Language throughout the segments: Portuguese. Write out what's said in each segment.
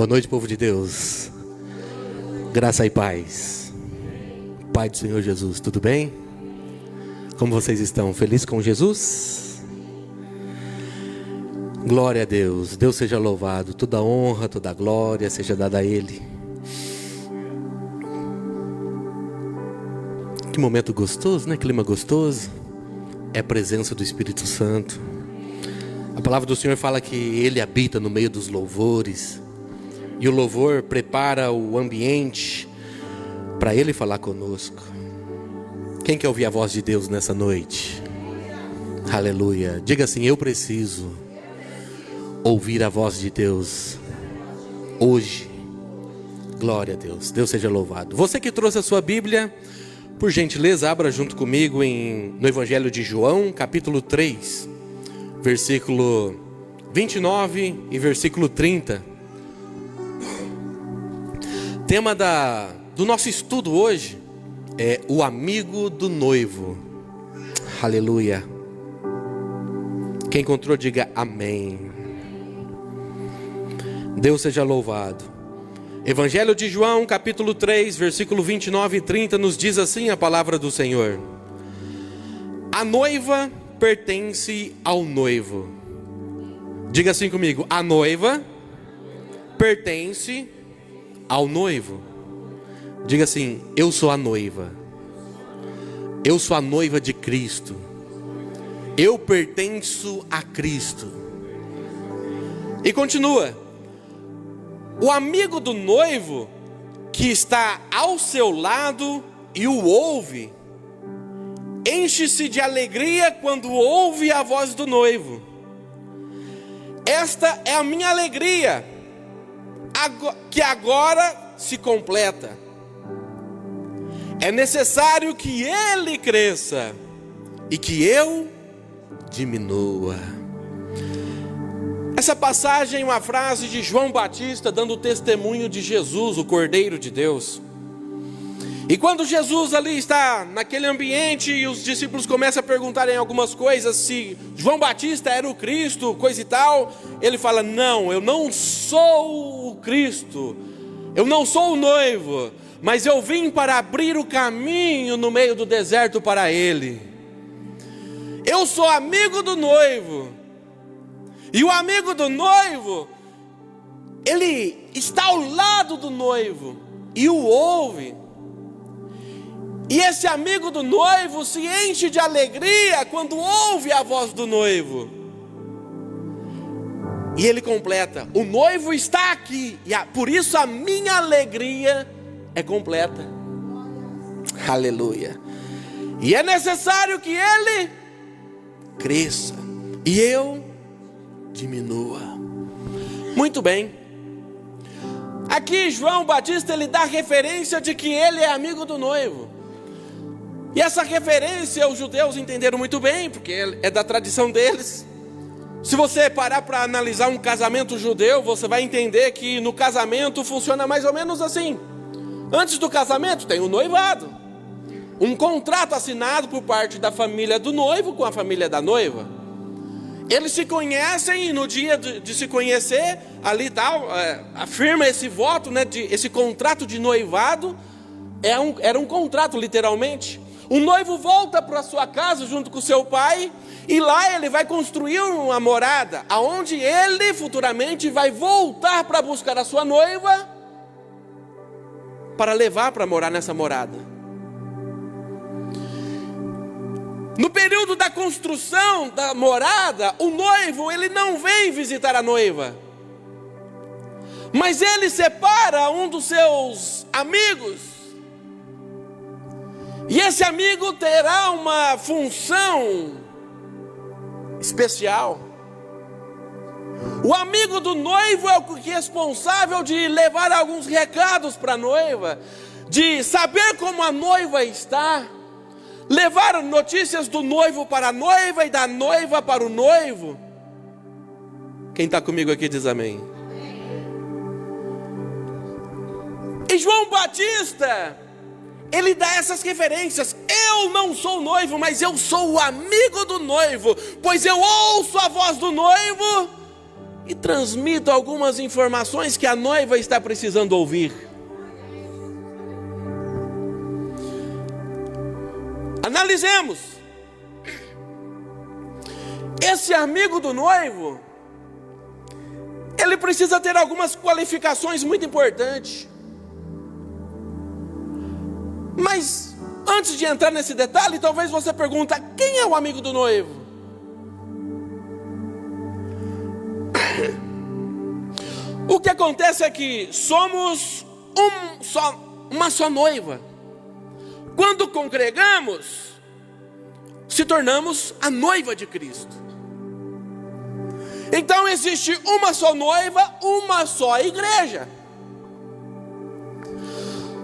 Boa noite, povo de Deus. Graça e paz. Pai do Senhor Jesus, tudo bem? Como vocês estão? Felizes com Jesus? Glória a Deus. Deus seja louvado. Toda honra, toda glória seja dada a Ele. Que momento gostoso, né? Clima gostoso. É a presença do Espírito Santo. A palavra do Senhor fala que Ele habita no meio dos louvores. E o louvor prepara o ambiente para Ele falar conosco. Quem quer ouvir a voz de Deus nessa noite? Aleluia. Diga assim: eu preciso ouvir a voz de Deus hoje. Glória a Deus. Deus seja louvado. Você que trouxe a sua Bíblia, por gentileza, abra junto comigo no Evangelho de João, capítulo 3, versículo 29 e versículo 30. Tema do nosso estudo hoje é o amigo do noivo. Aleluia. Quem encontrou, diga amém. Deus seja louvado. Evangelho de João, capítulo 3, versículo 29 e 30, nos diz assim a palavra do Senhor: a noiva pertence ao noivo. Diga assim comigo: a noiva pertence ao noivo. Diga assim: eu sou a noiva. Eu sou a noiva de Cristo. Eu pertenço a Cristo. E continua: o amigo do noivo que está ao seu lado e o ouve, enche-se de alegria quando ouve a voz do noivo. Esta é a minha alegria, que agora se completa. É necessário que ele cresça e que eu diminua. Essa passagem é uma frase de João Batista dando testemunho de Jesus, o Cordeiro de Deus. E quando Jesus ali está naquele ambiente e os discípulos começam a perguntarem algumas coisas, se João Batista era o Cristo, coisa e tal, ele fala: não, eu não sou o Cristo, eu não sou o noivo, mas eu vim para abrir o caminho no meio do deserto para ele. Eu sou amigo do noivo. E o amigo do noivo, ele está ao lado do noivo e o ouve. E esse amigo do noivo se enche de alegria quando ouve a voz do noivo. E ele completa: o noivo está aqui, e por isso a minha alegria é completa. Aleluia. E é necessário que ele cresça e eu diminua. Muito bem. Aqui João Batista ele dá referência de que ele é amigo do noivo. E essa referência os judeus entenderam muito bem, porque é da tradição deles. Se você parar para analisar um casamento judeu, você vai entender que no casamento funciona mais ou menos assim. Antes do casamento tem o noivado, um contrato assinado por parte da família do noivo com a família da noiva. Eles se conhecem e no dia de se conhecer, ali tal, afirma esse voto, né, esse contrato de noivado. Era um contrato literalmente. O noivo volta para sua casa junto com seu pai, e lá ele vai construir uma morada, aonde ele futuramente vai voltar para buscar a sua noiva, para levar para morar nessa morada. No período da construção da morada, o noivo ele não vem visitar a noiva, mas ele separa um dos seus amigos. E esse amigo terá uma função especial. O amigo do noivo é o responsável de levar alguns recados para a noiva, de saber como a noiva está, levar notícias do noivo para a noiva e da noiva para o noivo. Quem está comigo aqui diz amém. E João Batista, ele dá essas referências: eu não sou o noivo, mas eu sou o amigo do noivo, pois eu ouço a voz do noivo e transmito algumas informações que a noiva está precisando ouvir. Analisemos. Esse amigo do noivo, ele precisa ter algumas qualificações muito importantes. Mas antes de entrar nesse detalhe, talvez você pergunte: quem é o amigo do noivo? O que acontece é que somos uma só noiva. Quando congregamos, se tornamos a noiva de Cristo. Então existe uma só noiva, uma só igreja.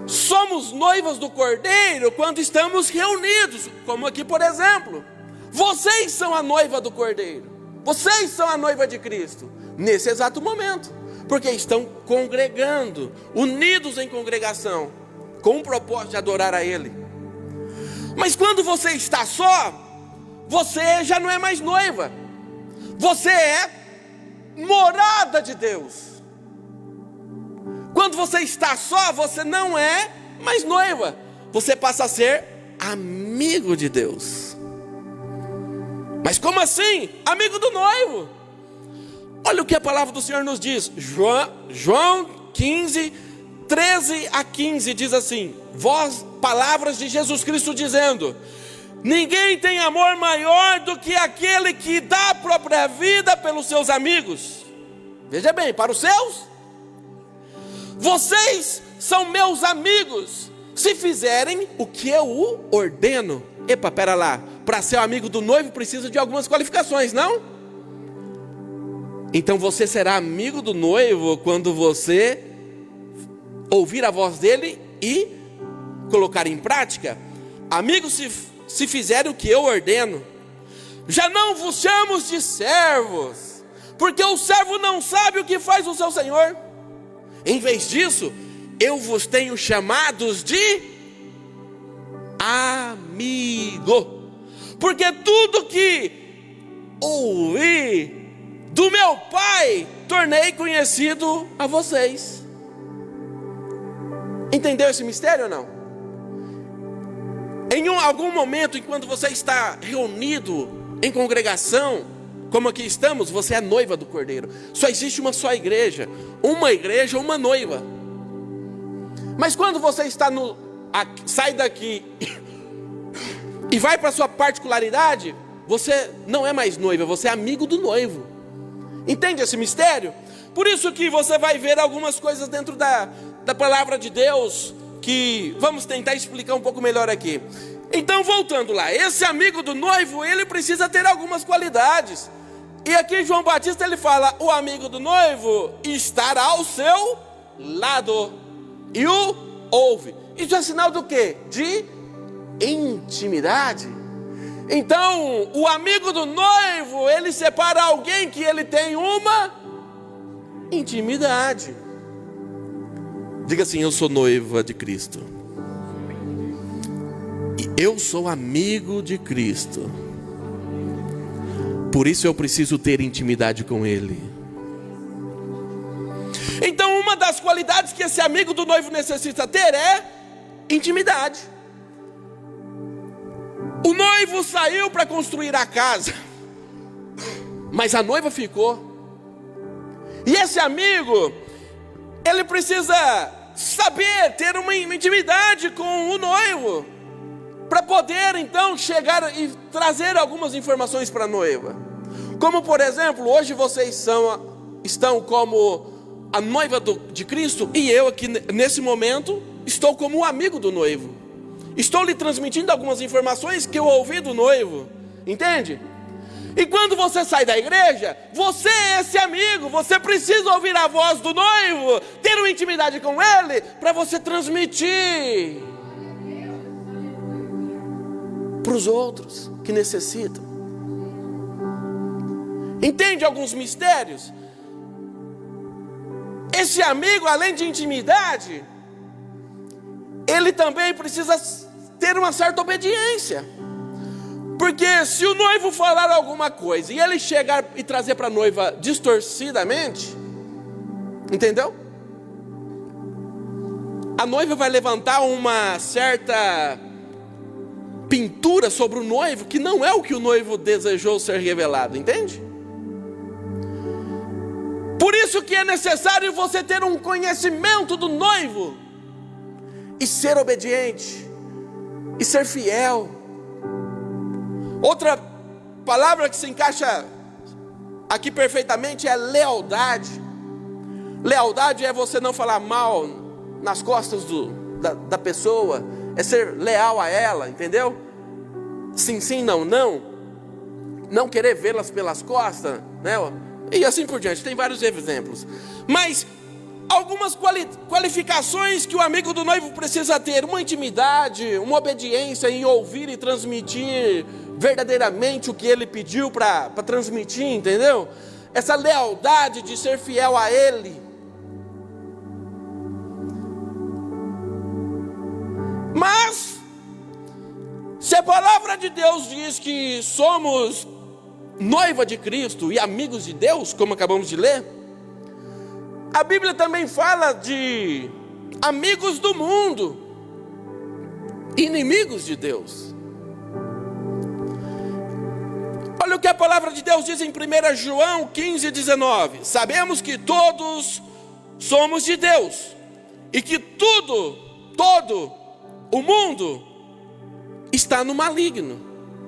Somos noivas do Cordeiro quando estamos reunidos, como aqui, por exemplo. Vocês são a noiva do Cordeiro. Vocês são a noiva de Cristo, nesse exato momento, porque estão congregando, unidos em congregação, com o propósito de adorar a Ele. Mas quando você está só, você já não é mais noiva. Você é morada de Deus. Quando você está só, você não é mais noiva. Você passa a ser amigo de Deus. Mas como assim? Amigo do noivo. Olha o que a palavra do Senhor nos diz. João 15, 13 a 15 diz assim: palavras de Jesus Cristo dizendo: ninguém tem amor maior do que aquele que dá a própria vida pelos seus amigos. Veja bem, para os seus. Vocês são meus amigos se fizerem o que eu ordeno. Epa, pera lá, para ser amigo do noivo precisa de algumas qualificações, não? Então você será amigo do noivo quando você ouvir a voz dele e colocar em prática. Amigos se fizerem o que eu ordeno. Já não vos chamo de servos, porque o servo não sabe o que faz o seu senhor. Em vez disso, eu vos tenho chamados de amigo, porque tudo que ouvi do meu Pai tornei conhecido a vocês. Entendeu esse mistério ou não? Em algum momento, enquanto você está reunido em congregação, como aqui estamos, você é a noiva do Cordeiro. Só existe uma só igreja, uma noiva. Mas quando você está sai daqui e vai para a sua particularidade, você não é mais noiva, você é amigo do noivo. Entende esse mistério? Por isso que você vai ver algumas coisas dentro da palavra de Deus, que vamos tentar explicar um pouco melhor aqui. Então, voltando lá, esse amigo do noivo, ele precisa ter algumas qualidades. E aqui João Batista, ele fala: o amigo do noivo estará ao seu lado e o ouve. Isso é sinal do quê? De intimidade. Então, o amigo do noivo, ele separa alguém que ele tem uma intimidade. Diga assim: eu sou noiva de Cristo. E eu sou amigo de Cristo. Por isso eu preciso ter intimidade com Ele. Então, uma das qualidades que esse amigo do noivo necessita ter é intimidade. O noivo saiu para construir a casa, mas a noiva ficou. E esse amigo, ele precisa saber ter uma intimidade com o noivo, para poder então chegar e trazer algumas informações para a noiva. Como por exemplo, hoje vocês estão como a noiva de Cristo, e eu aqui nesse momento estou como um amigo do noivo. Estou lhe transmitindo algumas informações que eu ouvi do noivo, entende? E quando você sai da igreja, você é esse amigo, você precisa ouvir a voz do noivo, ter uma intimidade com ele, para você transmitir para os outros que necessitam. Entende alguns mistérios? Esse amigo, além de intimidade, ele também precisa ter uma certa obediência. Porque se o noivo falar alguma coisa e ele chegar e trazer para a noiva distorcidamente, entendeu? A noiva vai levantar uma certa pintura sobre o noivo que não é o que o noivo desejou ser revelado, entende? Por isso que é necessário você ter um conhecimento do noivo e ser obediente e ser fiel. Outra palavra que se encaixa aqui perfeitamente é lealdade. Lealdade é você não falar mal nas costas da pessoa, é ser leal a ela, entendeu? Sim, sim, não, não. Não querer vê-las pelas costas, né? E assim por diante, tem vários exemplos. Mas algumas qualificações que o amigo do noivo precisa ter: uma intimidade, uma obediência em ouvir e transmitir verdadeiramente o que ele pediu para transmitir, entendeu? Essa lealdade de ser fiel a ele. Mas se a palavra de Deus diz que somos noiva de Cristo e amigos de Deus, como acabamos de ler, a Bíblia também fala de amigos do mundo, inimigos de Deus. Olha o que a palavra de Deus diz em 1 João 15:19. Sabemos que todos somos de Deus e que todo o mundo está no maligno,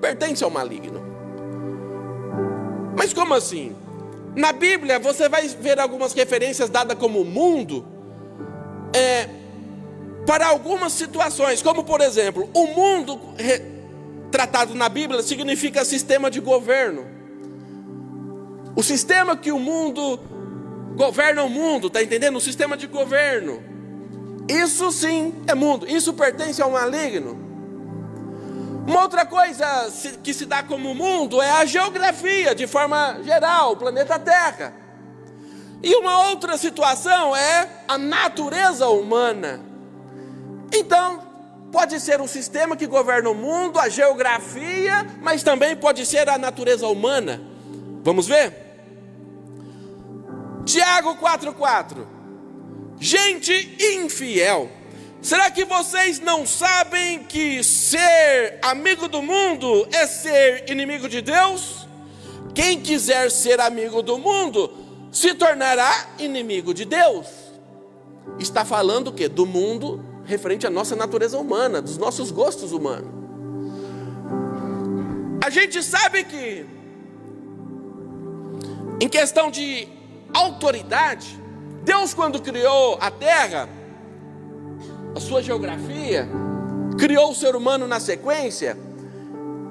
pertence ao maligno. Mas como assim? Na Bíblia você vai ver algumas referências dadas como mundo para algumas situações, como por exemplo, o mundo tratado na Bíblia significa sistema de governo. O sistema que o mundo governa o mundo, está entendendo? O sistema de governo. Isso sim é mundo, isso pertence ao maligno. Uma outra coisa que se dá como mundo é a geografia, de forma geral, o planeta Terra. E uma outra situação é a natureza humana. Então, pode ser o sistema que governa o mundo, a geografia, mas também pode ser a natureza humana. Vamos ver? Tiago 4:4. Gente infiel, será que vocês não sabem que ser amigo do mundo é ser inimigo de Deus? Quem quiser ser amigo do mundo se tornará inimigo de Deus. Está falando o quê? Do mundo referente à nossa natureza humana, dos nossos gostos humanos. A gente sabe que em questão de autoridade, Deus, quando criou a terra, a sua geografia, criou o ser humano na sequência,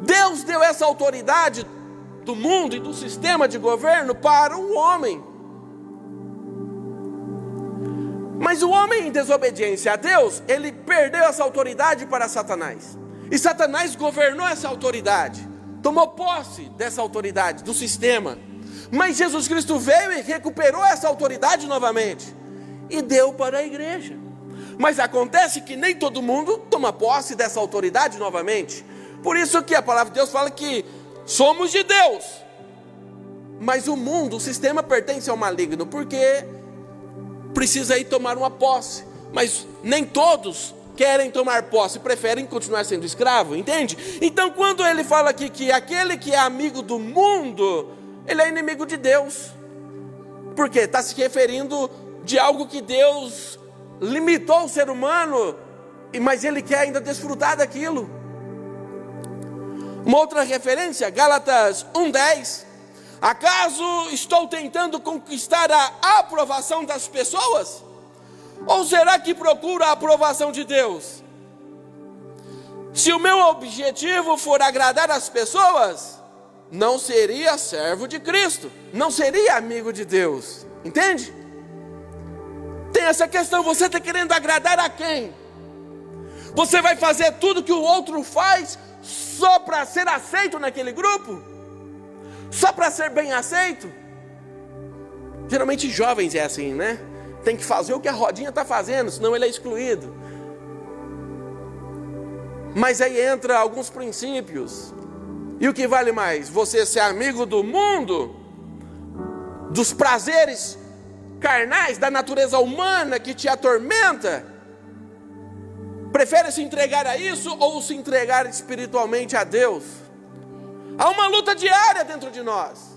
Deus deu essa autoridade do mundo e do sistema de governo para o homem. Mas o homem, em desobediência a Deus, ele perdeu essa autoridade para Satanás. E Satanás governou essa autoridade, tomou posse dessa autoridade, do sistema. Mas Jesus Cristo veio e recuperou essa autoridade novamente e deu para a igreja. Mas acontece que nem todo mundo toma posse dessa autoridade novamente. Por isso que a palavra de Deus fala que somos de Deus, mas o mundo, o sistema pertence ao maligno, porque precisa ir tomar uma posse. Mas nem todos querem tomar posse, preferem continuar sendo escravo, entende? Então quando ele fala aqui que aquele que é amigo do mundo, ele é inimigo de Deus. Por quê? Está se referindo de algo que Deus limitou o ser humano, mas ele quer ainda desfrutar daquilo. Uma outra referência, Gálatas 1:10. Acaso estou tentando conquistar a aprovação das pessoas? Ou será que procuro a aprovação de Deus? Se o meu objetivo for agradar as pessoas, não seria servo de Cristo, não seria amigo de Deus, entende? Tem essa questão, você está querendo agradar a quem? Você vai fazer tudo que o outro faz só para ser aceito naquele grupo? Só para ser bem aceito? Geralmente jovens é assim, né? Tem que fazer o que a rodinha está fazendo, senão ele é excluído. Mas aí entra alguns princípios E o que vale mais? Você ser amigo do mundo, dos prazeres carnais, da natureza humana que te atormenta? Prefere se entregar a isso ou se entregar espiritualmente a Deus? Há uma luta diária dentro de nós.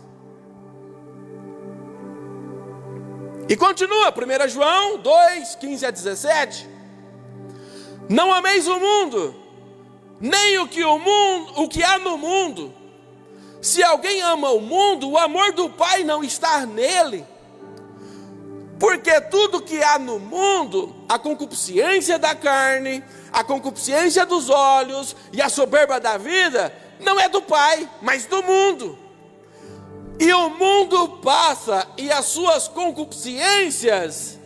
E continua, 1 João 2, 15 a 17. Não ameis o mundo, nem o que há no mundo. Se alguém ama o mundo, o amor do Pai não está nele. Porque tudo que há no mundo, a concupiscência da carne, a concupiscência dos olhos e a soberba da vida, não é do Pai, mas do mundo. E o mundo passa e as suas concupiscências,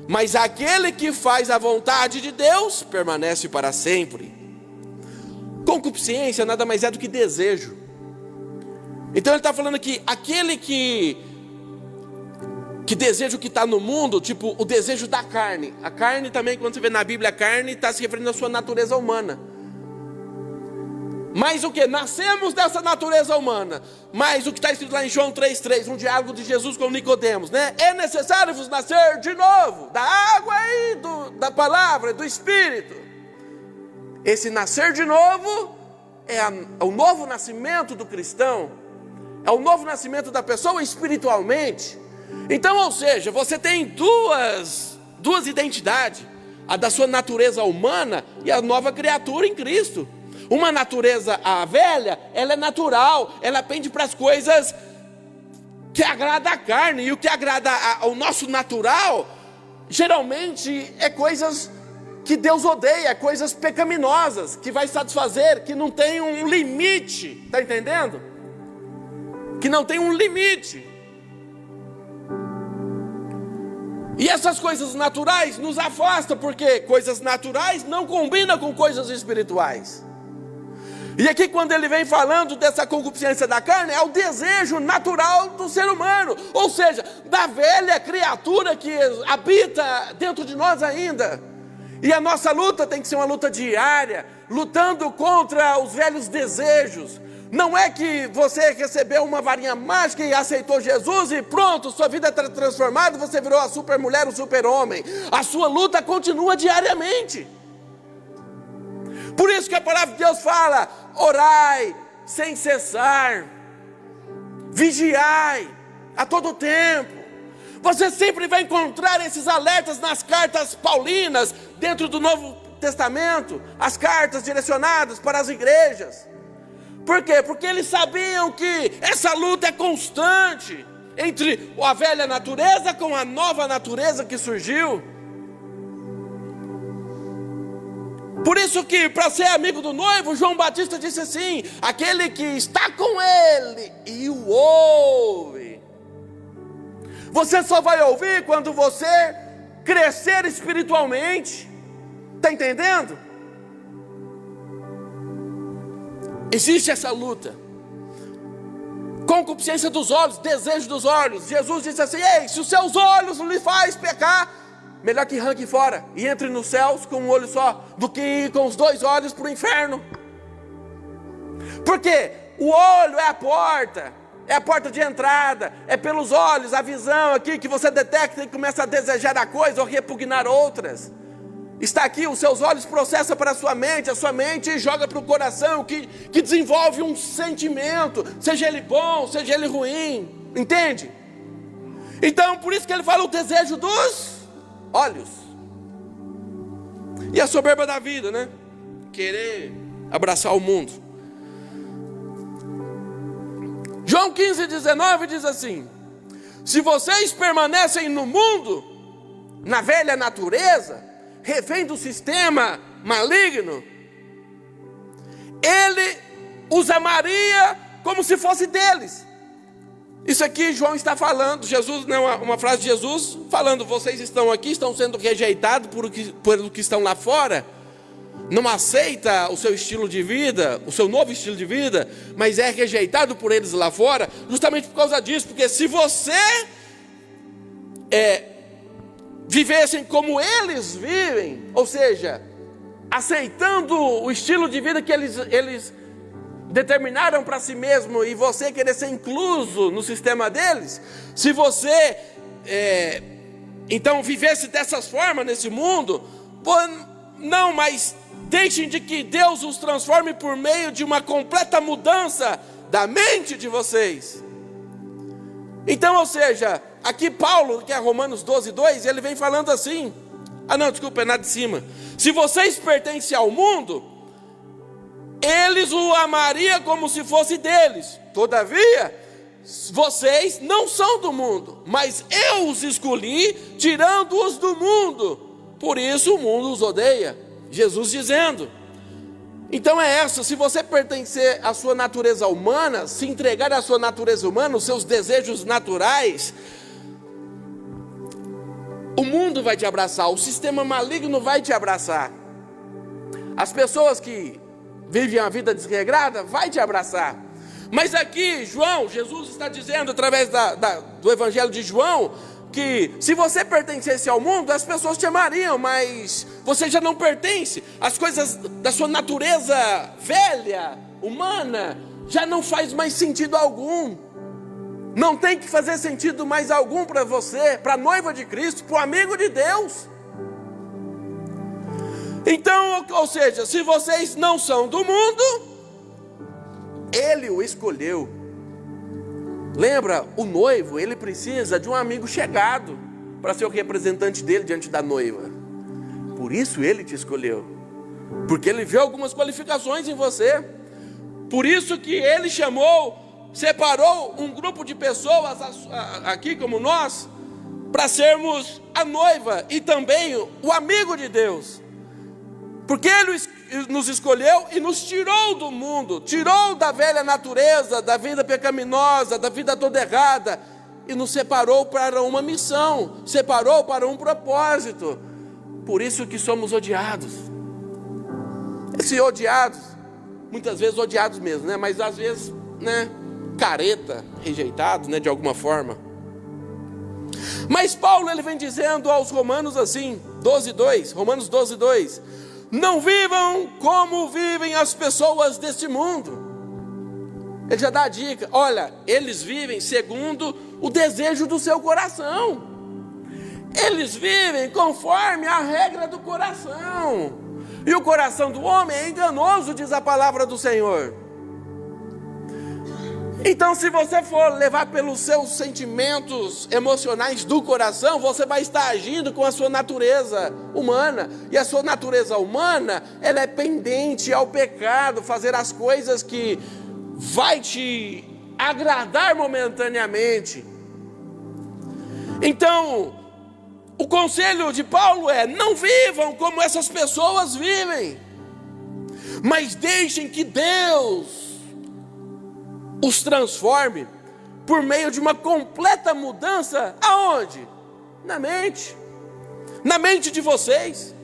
mas aquele que faz a vontade de Deus permanece para sempre. Concupiscência nada mais é do que desejo. Então ele está falando que aquele que deseja o que está no mundo, tipo o desejo da carne. A carne também, quando você vê na Bíblia, a carne está se referindo à sua natureza humana. Mas o que? Nascemos dessa natureza humana. Mas o que está escrito lá em João 3,3, um diálogo de Jesus com Nicodemos, né? É necessário vos nascer de novo, da água e da palavra, do Espírito. Esse nascer de novo é o novo nascimento do cristão, é o novo nascimento da pessoa espiritualmente. Então, ou seja, você tem duas identidades, a da sua natureza humana e a nova criatura em Cristo. Uma natureza, a velha, ela é natural, ela pende para as coisas que agrada a carne, e o que agrada ao nosso natural, geralmente é coisas que Deus odeia, coisas pecaminosas, que vai satisfazer, que não tem um limite, está entendendo? Que não tem um limite. E essas coisas naturais nos afastam, porque coisas naturais não combinam com coisas espirituais. E aqui quando ele vem falando dessa concupiscência da carne, é o desejo natural do ser humano, ou seja, da velha criatura que habita dentro de nós ainda. E a nossa luta tem que ser uma luta diária, lutando contra os velhos desejos. Não é que você recebeu uma varinha mágica e aceitou Jesus e pronto, sua vida está transformada, você virou a super mulher, o super homem. A sua luta continua diariamente. Por isso que a palavra de Deus fala: orai sem cessar, vigiai a todo tempo. Você sempre vai encontrar esses alertas nas cartas paulinas, dentro do Novo Testamento, as cartas direcionadas para as igrejas. Por quê? Porque eles sabiam que essa luta é constante entre a velha natureza com a nova natureza que surgiu. Por isso que, para ser amigo do noivo, João Batista disse assim: aquele que está com ele e o ouve. Você só vai ouvir quando você crescer espiritualmente. Está entendendo? Existe essa luta. Concupiscência dos olhos, desejo dos olhos. Jesus disse assim: ei, se os seus olhos lhe faz pecar, melhor que arranque fora e entre nos céus com um olho só, do que ir com os dois olhos para o inferno. Porque o olho é a porta de entrada, é pelos olhos, a visão aqui que você detecta e começa a desejar a coisa ou repugnar outras. Está aqui, os seus olhos processam para a sua mente joga para o coração, que desenvolve um sentimento, seja ele bom, seja ele ruim, entende? Então, por isso que ele fala o desejo dos olhos. E a soberba da vida, né? Querer abraçar o mundo. João 15:19 diz assim: se vocês permanecem no mundo, na velha natureza, refém do sistema maligno, ele os amaria como se fosse deles. Isso aqui João está falando, Jesus, não é uma frase de Jesus, falando: vocês estão aqui, estão sendo rejeitados por que estão lá fora, não aceita o seu estilo de vida, o seu novo estilo de vida, mas é rejeitado por eles lá fora, justamente por causa disso, porque se você vivessem como eles vivem, ou seja, aceitando o estilo de vida que eles determinaram para si mesmo e você querer ser incluso no sistema deles, se você então vivesse dessas formas nesse mundo, não, mas deixem de que Deus os transforme por meio de uma completa mudança da mente de vocês. Então, ou seja, aqui Paulo, que é Romanos 12:2, ele vem falando assim, é na de cima. Se vocês pertencem ao mundo, eles o amariam como se fosse deles. Todavia, vocês não são do mundo, mas eu os escolhi, tirando-os do mundo. Por isso o mundo os odeia. Jesus dizendo. Então é essa, se você pertencer à sua natureza humana, se entregar à sua natureza humana, os seus desejos naturais, o mundo vai te abraçar, o sistema maligno vai te abraçar. As pessoas que vivem a vida desregrada vai te abraçar. Mas aqui, Jesus está dizendo através do Evangelho de João, que se você pertencesse ao mundo, as pessoas te amariam, mas você já não pertence. As coisas da sua natureza velha, humana, já não faz mais sentido algum. Não tem que fazer sentido mais algum para você, para a noiva de Cristo, para o amigo de Deus. Então, ou seja, se vocês não são do mundo, Ele o escolheu. Lembra, o noivo, ele precisa de um amigo chegado para ser o representante dele diante da noiva. Por isso ele te escolheu, porque ele vê algumas qualificações em você. Por isso que ele separou um grupo de pessoas aqui como nós, para sermos a noiva e também o amigo de Deus. Porque Ele nos escolheu e nos tirou do mundo, tirou da velha natureza, da vida pecaminosa, da vida toda errada, e nos separou para uma missão, separou para um propósito. Por isso que somos odiados. Esses odiados, muitas vezes odiados mesmo, né? Mas às vezes, né? Careta, rejeitados, né? De alguma forma. Mas Paulo, ele vem dizendo aos romanos assim, Romanos 12:2, não vivam como vivem as pessoas deste mundo. Ele já dá a dica, olha, eles vivem segundo o desejo do seu coração. Eles vivem conforme a regra do coração. E o coração do homem é enganoso, diz a palavra do Senhor. Então, se você for levar pelos seus sentimentos emocionais do coração, você vai estar agindo com a sua natureza humana. E a sua natureza humana, ela é pendente ao pecado, fazer as coisas que vai te agradar momentaneamente. Então, o conselho de Paulo é: não vivam como essas pessoas vivem, mas deixem que Deus os transforme por meio de uma completa mudança. Aonde? Na mente de vocês.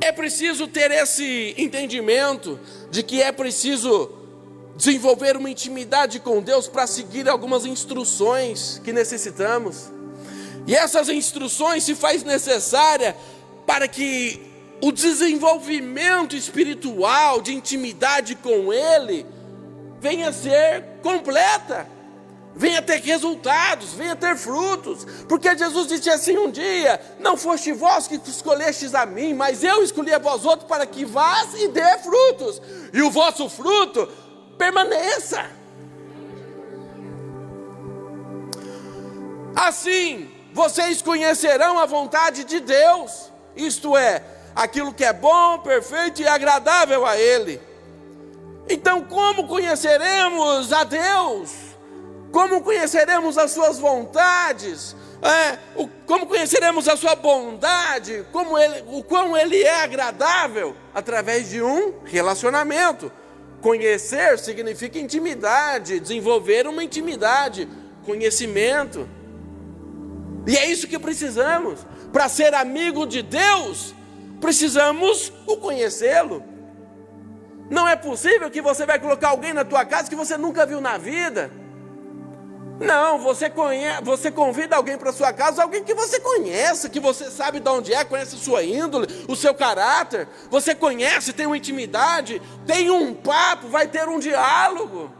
É preciso ter esse entendimento de que é preciso desenvolver uma intimidade com Deus para seguir algumas instruções que necessitamos. E essas instruções se faz necessária para que o desenvolvimento espiritual de intimidade com Ele venha a ser completa, venha a ter resultados, venha a ter frutos. Porque Jesus disse assim um dia: não foste vós que escolhestes a mim, mas eu escolhi a vós outros para que vás e dê frutos, e o vosso fruto permaneça. Assim vocês conhecerão a vontade de Deus, isto é, aquilo que é bom, perfeito e agradável a Ele. Então, como conheceremos a Deus? Como conheceremos as suas vontades? Como conheceremos a sua bondade? O quão Ele é agradável? Através de um relacionamento. Conhecer significa intimidade, desenvolver uma intimidade, conhecimento. E é isso que precisamos. Para ser amigo de Deus, precisamos o conhecê-lo. Não é possível que você vai colocar alguém na tua casa que você nunca viu na vida. Não, você convida alguém para sua casa, alguém que você conhece, que você sabe de onde é, conhece a sua índole, o seu caráter. Você conhece, tem uma intimidade, tem um papo, vai ter um diálogo.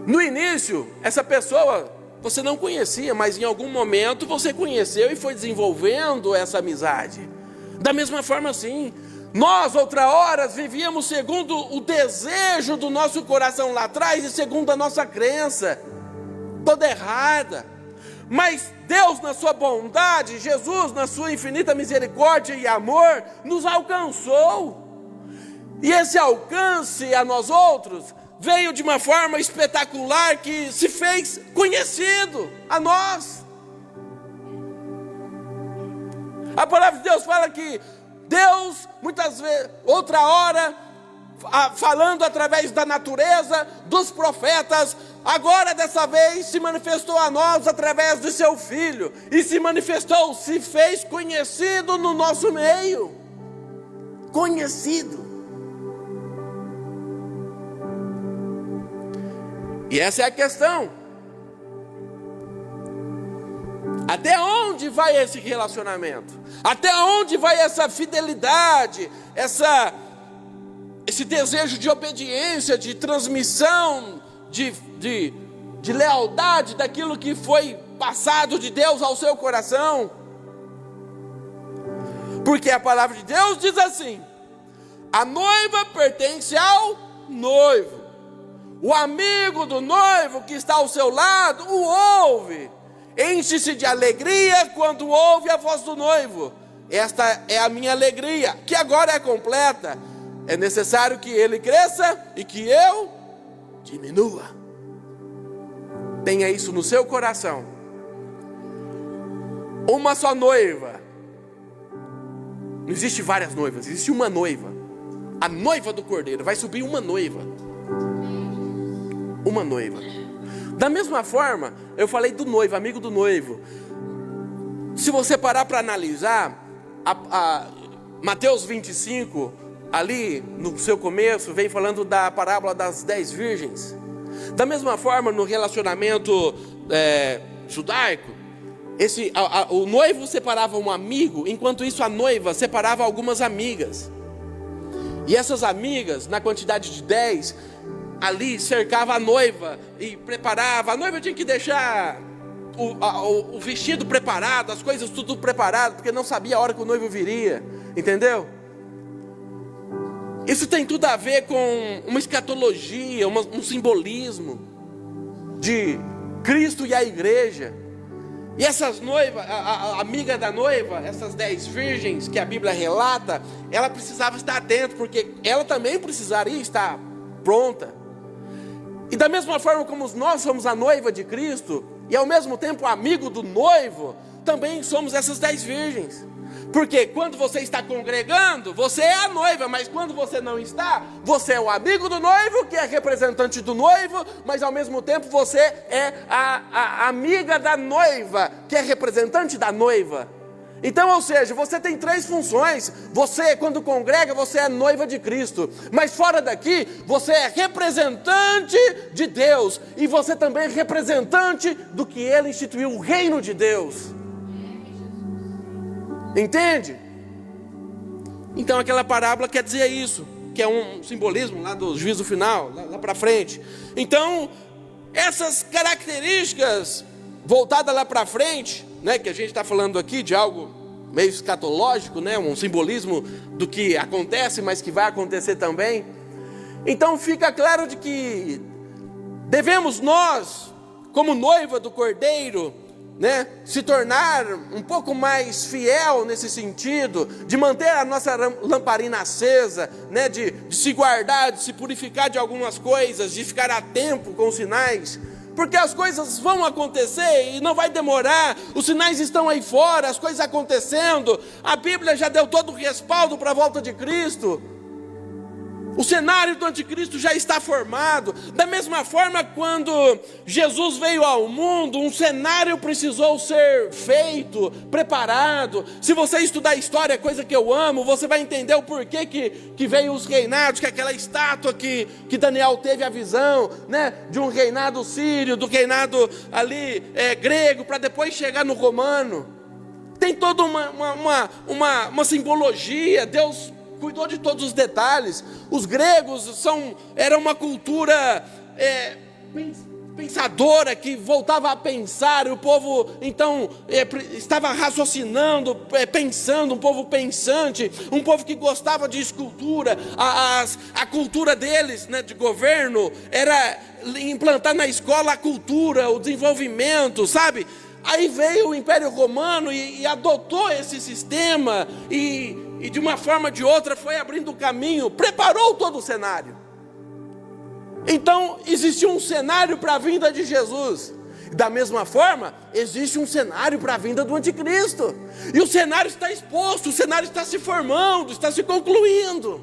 No início, essa pessoa você não conhecia, mas em algum momento você conheceu e foi desenvolvendo essa amizade. Da mesma forma assim, nós, outra hora, vivíamos segundo o desejo do nosso coração lá atrás e segundo a nossa crença, toda errada. Mas Deus, na sua bondade, Jesus, na sua infinita misericórdia e amor, nos alcançou. E esse alcance a nós outros veio de uma forma espetacular que se fez conhecido a nós. A palavra de Deus fala que Deus, muitas vezes, outra hora, falando através da natureza, dos profetas, agora dessa vez se manifestou a nós através do seu Filho, e se manifestou, se fez conhecido no nosso meio, conhecido. E essa é a questão. Até onde vai esse relacionamento? Até onde vai essa fidelidade, esse desejo de obediência, de transmissão, de lealdade daquilo que foi passado de Deus ao seu coração? Porque a palavra de Deus diz assim: a noiva pertence ao noivo. O amigo do noivo que está ao seu lado o ouve. Enche-se de alegria quando ouve a voz do noivo. Esta é a minha alegria, que agora é completa. É necessário que ele cresça e que eu diminua. Tenha isso no seu coração. Uma só noiva. Não existe várias noivas, existe uma noiva. A noiva do Cordeiro. Vai subir uma noiva. Uma noiva. Da mesma forma, eu falei do noivo, amigo do noivo. Se você parar para analisar, Mateus 25, ali no seu começo, vem falando da parábola das 10 virgens. Da mesma forma, no relacionamento judaico, o noivo separava um amigo, enquanto isso a noiva separava algumas amigas. E essas amigas, na quantidade de 10, ali cercava a noiva e preparava. A noiva tinha que deixar o vestido preparado, as coisas tudo preparado, porque não sabia a hora que o noivo viria, entendeu? Isso tem tudo a ver com uma escatologia, um simbolismo de Cristo e a igreja. E essas noivas, a amiga da noiva, essas 10 virgens que a Bíblia relata, ela precisava estar atenta, porque ela também precisaria estar pronta. E da mesma forma como nós somos a noiva de Cristo, e ao mesmo tempo amigo do noivo, também somos essas 10 virgens. Porque quando você está congregando, você é a noiva, mas quando você não está, você é o amigo do noivo, que é representante do noivo, mas ao mesmo tempo você é a amiga da noiva, que é representante da noiva. Então, ou seja, você tem 3 funções. Você, quando congrega, você é noiva de Cristo. Mas fora daqui, você é representante de Deus. E você também é representante do que Ele instituiu, o reino de Deus. Entende? Então aquela parábola quer dizer isso, que é um simbolismo lá do juízo final, lá para frente. Então, essas características voltadas lá para frente, né, que a gente está falando aqui de algo meio escatológico, né, um simbolismo do que acontece, mas que vai acontecer também. Então fica claro de que devemos nós, como noiva do Cordeiro, né, se tornar um pouco mais fiel nesse sentido, de manter a nossa lamparina acesa, né, de se guardar, de se purificar de algumas coisas, de ficar a tempo com os sinais, porque as coisas vão acontecer e não vai demorar. Os sinais estão aí fora, as coisas acontecendo. A Bíblia já deu todo o respaldo para a volta de Cristo. O cenário do anticristo já está formado. Da mesma forma, quando Jesus veio ao mundo, um cenário precisou ser feito, preparado. Se você estudar a história, coisa que eu amo, você vai entender o porquê que veio os reinados, que aquela estátua que Daniel teve a visão, né, de um reinado sírio, do reinado ali grego, para depois chegar no romano. Tem toda uma simbologia. Deus cuidou de todos os detalhes. Os gregos eram uma cultura pensadora, que voltava a pensar. O povo então estava raciocinando, pensando, um povo pensante, um povo que gostava de escultura. A cultura deles, né, de governo era implantar na escola a cultura, o desenvolvimento, sabe? Aí veio o Império Romano e adotou esse sistema e de uma forma ou de outra foi abrindo o caminho, preparou todo o cenário. Então existiu um cenário para a vinda de Jesus. Da mesma forma, existe um cenário para a vinda do anticristo. E o cenário está exposto, o cenário está se formando, está se concluindo.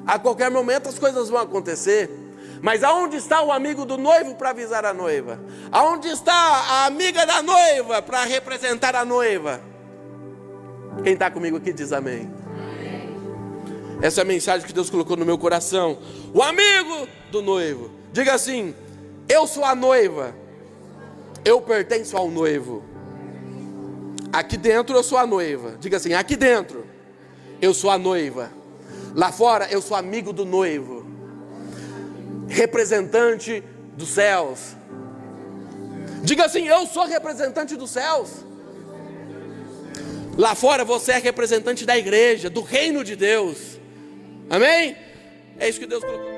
A qualquer momento as coisas vão acontecer. Mas aonde está o amigo do noivo para avisar a noiva? Aonde está a amiga da noiva para representar a noiva? Quem está comigo aqui diz amém. Essa é a mensagem que Deus colocou no meu coração. O amigo do noivo. Diga assim: eu sou a noiva, eu pertenço ao noivo. Aqui dentro eu sou a noiva. Diga assim: aqui dentro eu sou a noiva. Lá fora eu sou amigo do noivo, representante dos céus. Diga assim: eu sou representante dos céus. Lá fora você é representante da igreja, do reino de Deus. Amém? É isso que Deus colocou.